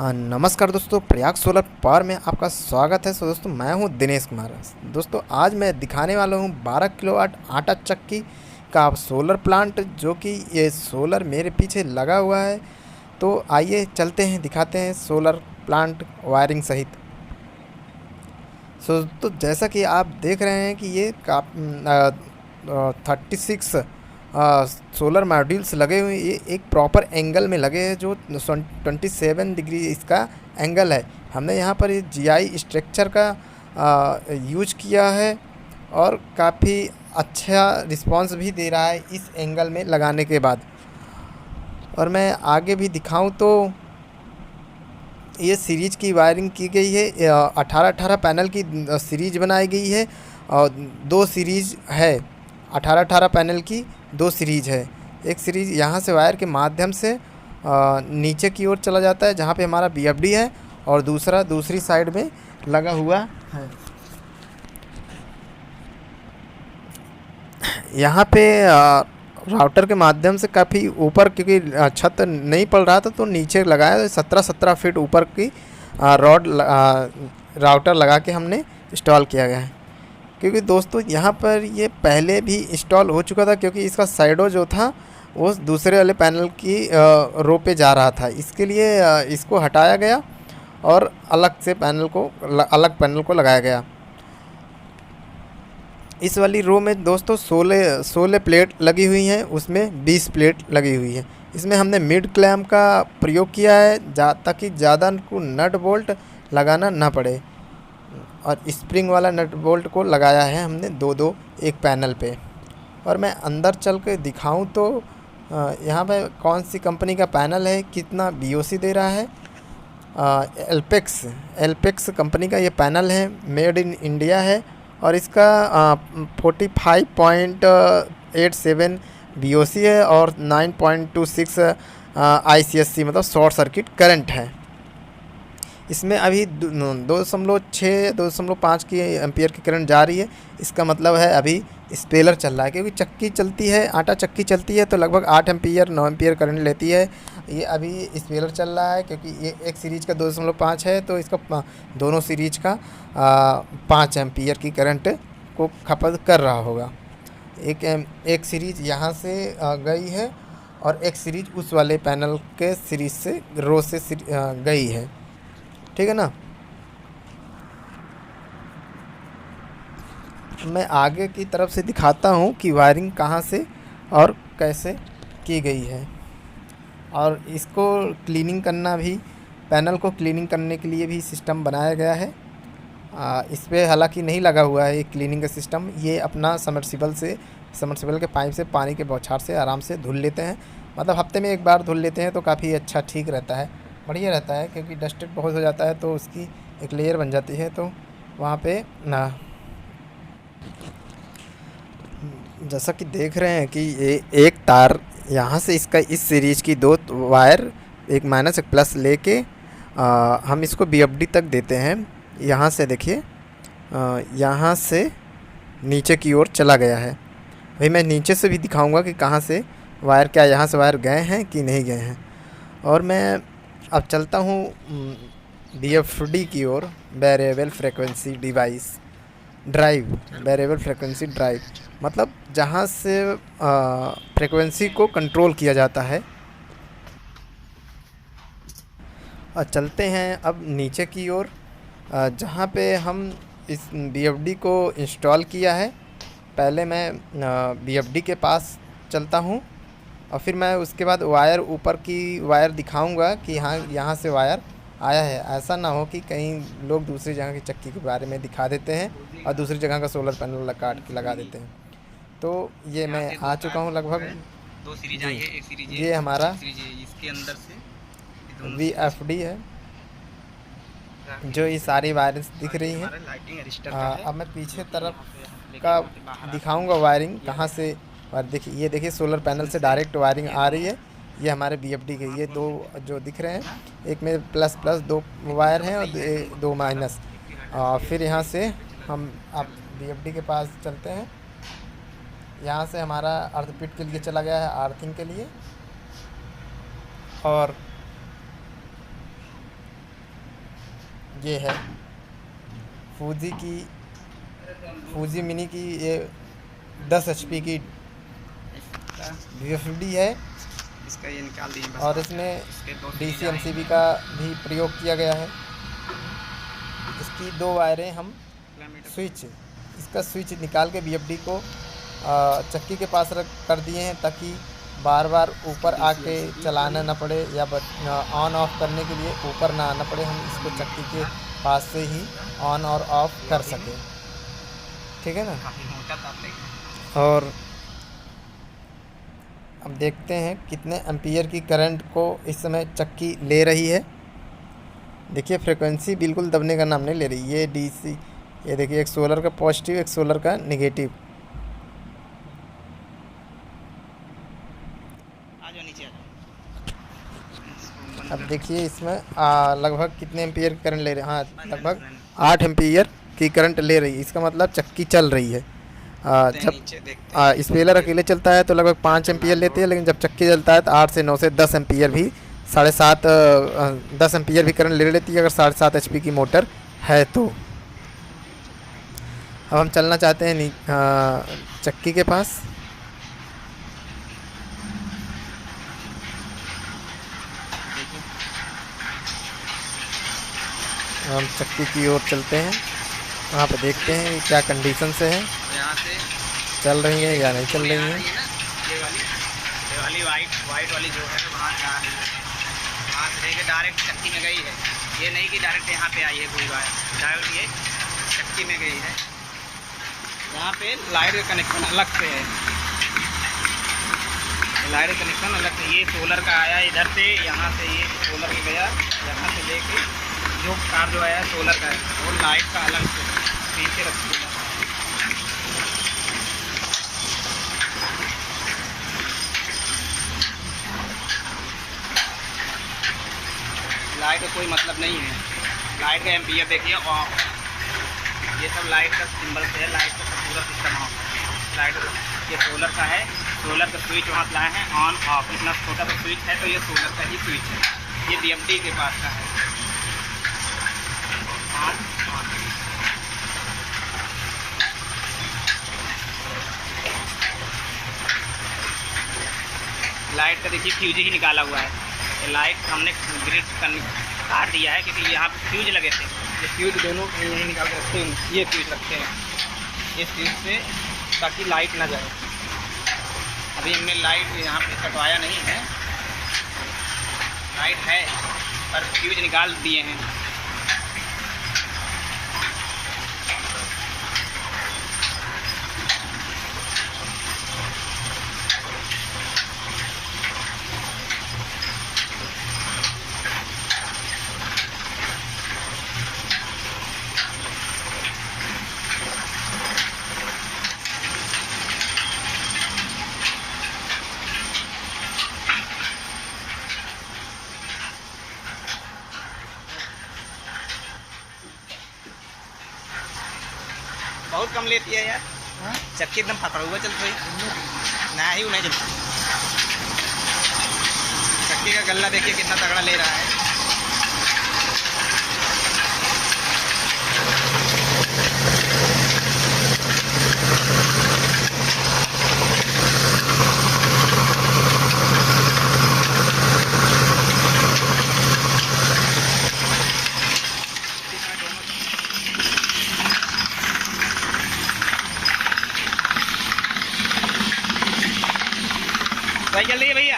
नमस्कार दोस्तों, Prayag solar power में आपका स्वागत है। दोस्तों मैं हूं दिनेश कुमार। दोस्तों आज मैं दिखाने वाला हूं 12 किलोवाट आटा चक्की का सोलर प्लांट, जो कि ये सोलर मेरे पीछे लगा हुआ है। तो आइए चलते हैं, दिखाते हैं सोलर प्लांट वायरिंग सहित। तो जैसा कि आप देख रहे हैं कि ये 36 सोलर मॉड्यूल्स लगे हुए, ये एक प्रॉपर एंगल में लगे हैं, जो 27 डिग्री इसका एंगल है। हमने यहाँ पर ये जीआई स्ट्रक्चर का यूज किया है और काफ़ी अच्छा रिस्पांस भी दे रहा है इस एंगल में लगाने के बाद। और मैं आगे भी दिखाऊं तो ये सीरीज की वायरिंग की गई है। 18 पैनल की सीरीज बनाई गई है और 2 सीरीज है। 18 पैनल की 2 सीरीज है। एक सीरीज यहाँ से वायर के माध्यम से नीचे की ओर चला जाता है, जहाँ पे हमारा बीएफडी है, और दूसरी साइड में लगा हुआ है। यहाँ पे राउटर के माध्यम से काफ़ी ऊपर, क्योंकि छत नहीं पड़ रहा था तो नीचे लगाया। 17 फीट ऊपर की रॉड राउटर लगा के हमने इंस्टॉल किया गया है। क्योंकि दोस्तों यहाँ पर ये पहले भी इंस्टॉल हो चुका था, क्योंकि इसका साइडो जो था वो दूसरे वाले पैनल की रो पे जा रहा था। इसके लिए इसको हटाया गया और अलग पैनल को लगाया गया। इस वाली रो में दोस्तों 16 प्लेट लगी हुई हैं, उसमें 20 प्लेट लगी हुई है। इसमें हमने मिड क्लैम्प का प्रयोग किया है, ताकि ज़्यादा को नट बोल्ट लगाना ना पड़े। और स्प्रिंग वाला नट बोल्ट को लगाया है हमने 2-2 एक पैनल पे। और मैं अंदर चल के दिखाऊं तो यहाँ पे कौन सी कंपनी का पैनल है, कितना बीओसी दे रहा है। एल्पेक्स कंपनी का ये पैनल है, मेड इन इंडिया है। और इसका 45.87 बीओसी है और 9.26 ICSC मतलब शॉर्ट सर्किट करंट है। इसमें अभी 2.5 की एम्पियर की करंट जा रही है। इसका मतलब है अभी स्पेलर चल रहा है, क्योंकि चक्की चलती है, आटा चक्की चलती है तो लगभग 8 एम्पियर 9 एम्पियर करंट लेती है। ये अभी स्पेलर चल रहा है, क्योंकि ये एक सीरीज का 2.5 है, तो इसका दोनों सीरीज का 5 एम्पियर की करंट को खपत कर रहा होगा। एक सीरीज यहाँ से गई है और एक सीरीज उस वाले पैनल के सीरीज से रो से गई है। ठीक है ना। मैं आगे की तरफ से दिखाता हूँ कि वायरिंग कहाँ से और कैसे की गई है। और इसको क्लीनिंग करना भी, पैनल को क्लीनिंग करने के लिए भी सिस्टम बनाया गया है। इस पर हालांकि नहीं लगा हुआ है ये क्लीनिंग का सिस्टम। ये अपना समरसिबल के पाइप से पानी के बौछार से आराम से धुल लेते हैं। मतलब हफ्ते में एक बार धुल लेते हैं तो काफ़ी अच्छा ठीक रहता है, बढ़िया रहता है। क्योंकि डस्टेड बहुत हो जाता है तो उसकी एक लेयर बन जाती है, तो वहाँ पे ना, जैसा कि देख रहे हैं कि ये एक तार यहाँ से इसका इस सीरीज की 2 वायर, एक माइनस एक प्लस लेके हम इसको बीएफडी तक देते हैं। यहाँ से देखिए, यहाँ से नीचे की ओर चला गया है। भाई मैं नीचे से भी दिखाऊंगा कि कहाँ से वायर, क्या यहाँ से वायर गए हैं कि नहीं गए हैं। और मैं अब चलता हूँ बीएफडी की ओर, वेरिएबल फ्रिक्वेंसी ड्राइव, मतलब जहाँ से फ्रिक्वेंसी को कंट्रोल किया जाता है। और चलते हैं अब नीचे की ओर, जहाँ पे हम इस बीएफडी को इंस्टॉल किया है। पहले मैं बीएफडी के पास चलता हूँ और फिर मैं उसके बाद वायर, ऊपर की वायर दिखाऊंगा कि हाँ यहाँ से वायर आया है। ऐसा ना हो कि कहीं लोग दूसरी जगह की चक्की के बारे में दिखा देते हैं और दूसरी जगह का सोलर पैनल काट के लगा देते हैं। तो ये मैं आ चुका हूँ लगभग। 2 सीरीज आई है, एक सीरीज ये हमारा इसके अंदर से VFD है, जो ये सारी वायरिंग दिख रही हैं। अब मैं पीछे तरफ का दिखाऊंगा वायरिंग कहाँ से। और देखिए, ये देखिए सोलर पैनल से डायरेक्ट वायरिंग आ रही है। ये हमारे बीएफडी के ये 2 जो दिख रहे हैं, एक में प्लस 2 वायर हैं और 2 माइनस। फिर यहाँ से हम अब बीएफडी के पास चलते हैं। यहाँ से हमारा अर्थ के लिए चला गया है, अर्थिंग के लिए। और ये है फूजी मिनी की, ये 10 HP की VFD है। इसका ये निकाल दीजिए बस। और इसमें इसके दो DC सीरीज MCB का भी प्रयोग किया गया है। इसकी 2 वायरें हम स्विच, इसका स्विच निकाल के VFD को चक्की के पास कर दिए हैं, ताकि बार बार ऊपर आके चलाना ना पड़े या ऑन ऑफ करने के लिए ऊपर ना आना पड़े। हम इसको चक्की के पास से ही ऑन और ऑफ कर सकें। ठीक है ना। काफी मोटा तार लेंगे। और अब देखते हैं कितने एम्पीयर की करंट को इस समय चक्की ले रही है। देखिए फ्रीक्वेंसी बिल्कुल दबने का नाम नहीं ले रही। ये DC, ये देखिए एक सोलर का पॉजिटिव, एक सोलर का नेगेटिव। आ जाओ नीचे आ जाओ। अब देखिए इसमें लगभग कितने एम्पीयर की करंट ले रही है। हाँ, लगभग 8 एम्पीयर की करंट ले रही है। इसका मतलब चक्की चल रही है। जब नीचे देखते स्पेलर अकेले चलता है तो लगभग 5 एम्पीयर लेते हैं, लेकिन जब चक्की चलता है तो 8 से 9 से 10 एम्पीयर भी 10 एम्पीयर भी करंट ले लेती है, अगर 7.5 HP की मोटर है तो। अब हम चलना चाहते हैं चक्की के पास। हम चक्की की ओर चलते हैं, वहाँ पर देखते हैं क्या कंडीशन से है, यहाँ से चल रही है या नहीं चल रही है। ये वाली वाइट वाली जो है वहाँ से आ रही है, वहाँ से लेके डायरेक्ट चक्की में गई है। ये नहीं कि डायरेक्ट यहाँ पे आई है कोई वायर, डायरेक्ट ये चक्की में गई है। यहाँ पे लाइट का कनेक्शन अलग से है, लाइट का कनेक्शन अलग से। ये सोलर का आया इधर से, यहाँ से ये सोलर में गया, यहाँ से लेके जो कार जो आया सोलर का है, और लाइट का अलग से पीछे रखी है। लाइट का कोई मतलब नहीं है। लाइट का एम्पीयर देखिए ऑफ, ये सब लाइट का सिंबल से है। लाइट का पूरा सिस्टम ऑफ है। लाइट ये सोलर का है, सोलर का स्विच वहाँ लाए हैं ऑन ऑफ। इतना छोटा सा स्विच है तो ये सोलर का ही स्विच है। ये BFD के पास का है ऑन ऑन। लाइट का देखिए फ्यूज ही निकाला हुआ है। ये लाइट हमने ग्रिड काट दिया है, क्योंकि यहाँ पे फ्यूज लगे थे। ये फ्यूज दोनों यहीं निकाल के रखते हैं, ये फ्यूज रखते हैं इस फ्यूज से, ताकि लाइट ना जाए। अभी हमने लाइट यहाँ पे कटवाया नहीं है, लाइट है पर फ्यूज निकाल दिए हैं। बहुत कम लेती है यार। चक्की एकदम पकड़ा हुआ चल रही ना ही नहीं चलती। चक्की का गल्ला देखिए कितना तगड़ा ले रहा है। सही चल रही है भैया,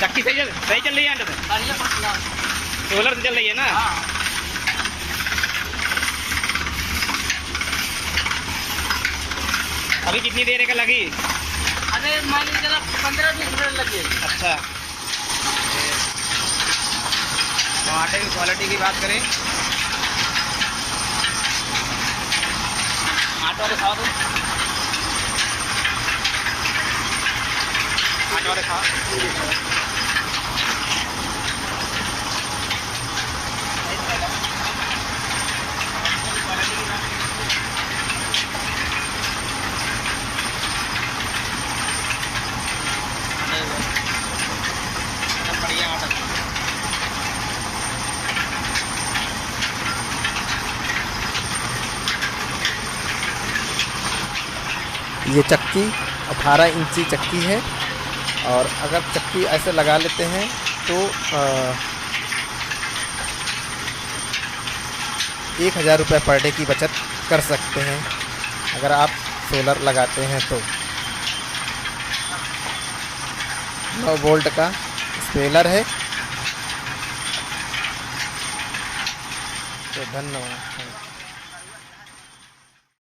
चक्की सही चल रही है। अंदर सोलर से चल रही है ना। अभी कितनी देर का लगी? अरे मान लीजिए 15-20 मिनट लगे। अच्छा, तो आटे की क्वालिटी की बात करें, आटा दिखाओ तो, आटा दिखाओ। बढ़िया आटा। ये चक्की 18 इंची चक्की है, और अगर चक्की ऐसे लगा लेते हैं तो 1000 रुपये पर डे की बचत कर सकते हैं अगर आप सोलर लगाते हैं तो। 9 वोल्ट का स्पेलर है। तो धन्यवाद।